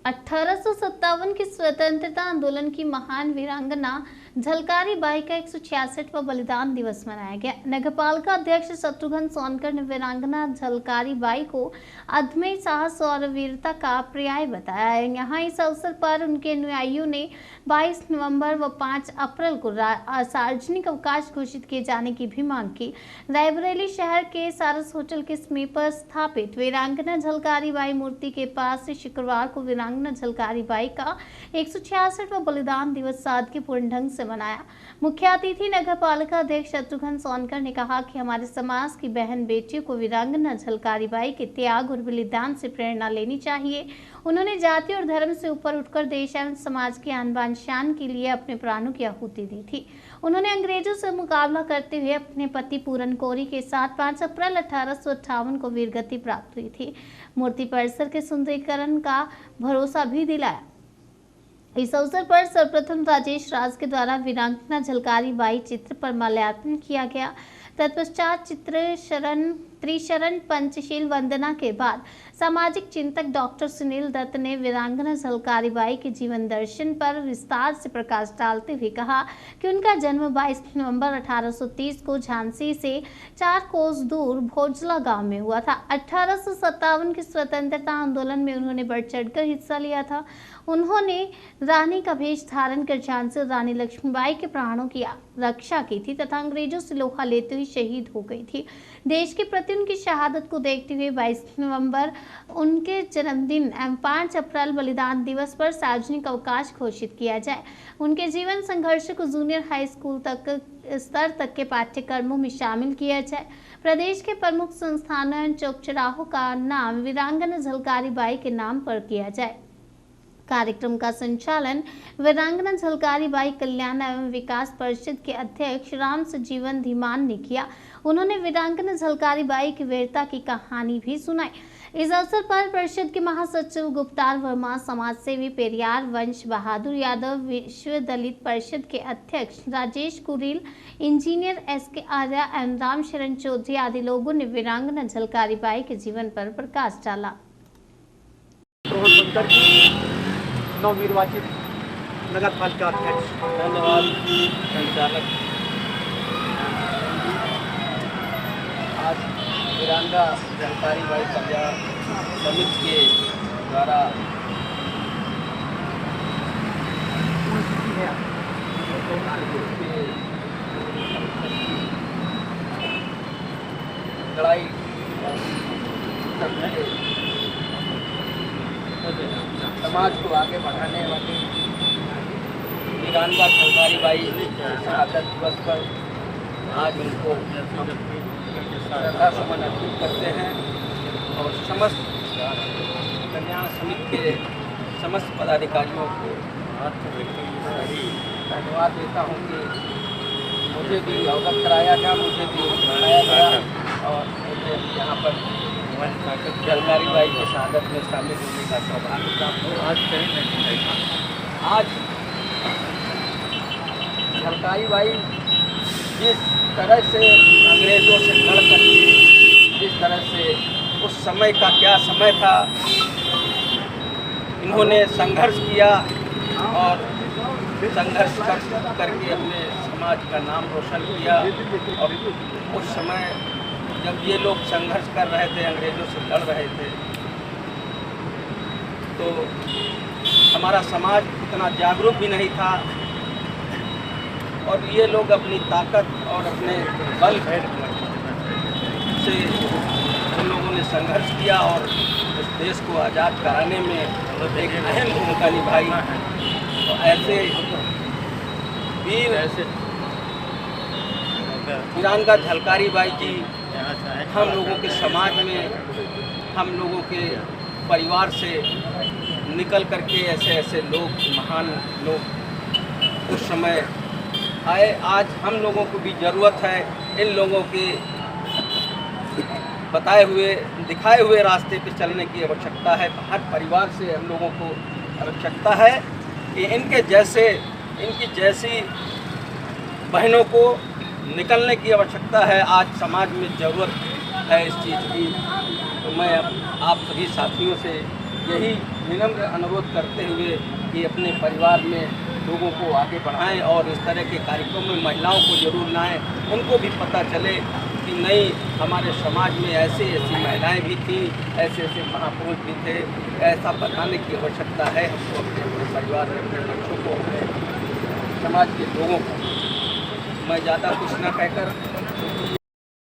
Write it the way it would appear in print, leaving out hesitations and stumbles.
1857 के स्वतंत्रता आंदोलन की महान वीरांगना झलकारी बाई का 166वां बलिदान दिवस मनाया गया। नगरपालिका अध्यक्ष शत्रुघ्न सोनकर ने वीरांगना झलकारी बाई को अदम्य साहस और वीरता का पर्याय बताया है। यहाँ इस अवसर पर उनके अनुयायियों ने 22 नवंबर व 5 अप्रैल को सार्वजनिक अवकाश घोषित किए जाने की भी मांग की। रायबरेली शहर के सारस होटल के समीप स्थापित वीरांगना झलकारी बाई मूर्ति के पास शुक्रवार को वीरांगना झलकारी बाई का 166वां बलिदान दिवस सादगीपूर्ण ढंग से मनाया। मुख्य अतिथि नगर पालिका अध्यक्ष शत्रुघ्न सोनकर ने कहा कि हमारे समाज की बहन बेटियों को वीरांगना झलकारी बाई के त्याग और बलिदान से प्रेरणा लेनी चाहिए। उन्होंने जाति और धर्म से ऊपर उठकर देश एवं समाज की आन बान शान के लिए अपने प्राणों की आहुति दी थी। उन्होंने अंग्रेजों से मुकाबला करते हुए अपने पति पूरन कोरी के साथ 5 अप्रैल 1858 को वीरगति प्राप्त हुई थी। मूर्ति परिसर के सुंदरीकरण का भरोसा भी दिलाया। इस अवसर पर सर्वप्रथम राजेश राज के द्वारा वीरांगना झलकारी बाई चित्र पर माल्यार्पण किया गया। तत्पश्चात त्रिशरण पंचशील वंदना के बाद सामाजिक चिंतक डॉक्टर सुनील दत्त ने वीरांगना झलकारी बाई के जीवन दर्शन पर विस्तार से प्रकाश डालते हुए कहा कि उनका जन्म 22 नवंबर 1830 को झांसी से 4 कोस दूर भोजला गांव में हुआ था। 1857 के स्वतंत्रता आंदोलन में उन्होंने बढ़ चढ़कर हिस्सा लिया था। उन्होंने रानी का भेष धारण कर झांसी और रानी लक्ष्मीबाई के प्राणों की रक्षा की थी तथा अंग्रेजों से लोहा लेते हुए शहीद हो गई थी। देश के प्रति उनकी शहादत को देखते हुए 22 नवंबर उनके जन्मदिन एवं 5 अप्रैल बलिदान दिवस पर सार्वजनिक अवकाश घोषित किया जाए। उनके जीवन संघर्ष को जूनियर हाई स्कूल स्तर तक के पाठ्यक्रमों में शामिल किया जाए। प्रदेश के प्रमुख संस्थानों एवं चौक चौराहों का नाम वीरांगना झलकारी बाई के नाम पर किया जाए। कार्यक्रम का संचालन वीरांगना झलकारी बाई कल्याण एवं विकास परिषद के अध्यक्ष राम सजीवन धीमान ने किया। उन्होंने वीरांगना झलकारी बाई की वीरता की कहानी भी सुनाई। इस अवसर पर परिषद के महासचिव गुप्तार वर्मा, समाजसेवी पेरियार वंश बहादुर यादव, विश्व दलित परिषद के अध्यक्ष राजेश कुरील, इंजीनियर SK आर्या एवं राम शरण चौधरी आदि लोगों ने वीरांगना झलकारी बाई के जीवन पर प्रकाश डाला। नवनिर्वाचित नगर पालिका अध्यक्ष, धन्यवाद संचालक। आज वीरांगना झलकारी बाई कल्याण समिति के द्वारा लड़ाई समाज को आगे बढ़ाने वाली वीरांगना झलकारी बाई शहादत दिवस पर आज उनको श्रद्धा सुमन अर्पित करते हैं और समस्त कल्याण समिति के समस्त पदाधिकारियों को धन्यवाद देता हूँ कि मुझे भी अवगत कराया गया, मुझे भी बताया गया और मुझे यहाँ पर झलकारी बाई की शहादत में शामिल होने का सौभाग्य प्राप्त हुआ। आज झलकारी बाई जिस तरह से अंग्रेज़ों से लड़ करके, जिस तरह से उस समय का क्या समय था, इन्होंने संघर्ष किया और संघर्ष करके अपने समाज का नाम रोशन किया। और उस समय जब ये लोग संघर्ष कर रहे थे, अंग्रेज़ों से लड़ रहे थे, तो हमारा समाज इतना जागरूक भी नहीं था और ये लोग अपनी ताकत और अपने बल से उन लोगों ने संघर्ष किया और इस देश को आज़ाद कराने में एक अहम भूमिका निभाई। तो ऐसे वीर वीरांगना झलकारी बाई जी हम लोगों के समाज में, हम लोगों के परिवार से निकल करके ऐसे लोग, महान लोग उस समय आए। आज हम लोगों को भी ज़रूरत है इन लोगों के बताए हुए, दिखाए हुए रास्ते पे चलने की आवश्यकता है। हर परिवार से हम लोगों को आवश्यकता है कि इनकी जैसी बहनों को निकलने की आवश्यकता है। आज समाज में ज़रूरत है इस चीज़ की। तो मैं आप सभी साथियों से यही विनम्र अनुरोध करते हुए कि अपने परिवार में लोगों को आगे बढ़ाएं और इस तरह के कार्यक्रम में महिलाओं को जरूर लाएं, उनको भी पता चले कि नहीं, हमारे समाज में ऐसी महिलाएं भी थीं, ऐसे महापुरुष भी थे। ऐसा बताने की आवश्यकता है हमको अपने परिवार में, अपने बच्चों को, अपने समाज के लोगों को। मैं ज़्यादा कुछ ना कहकर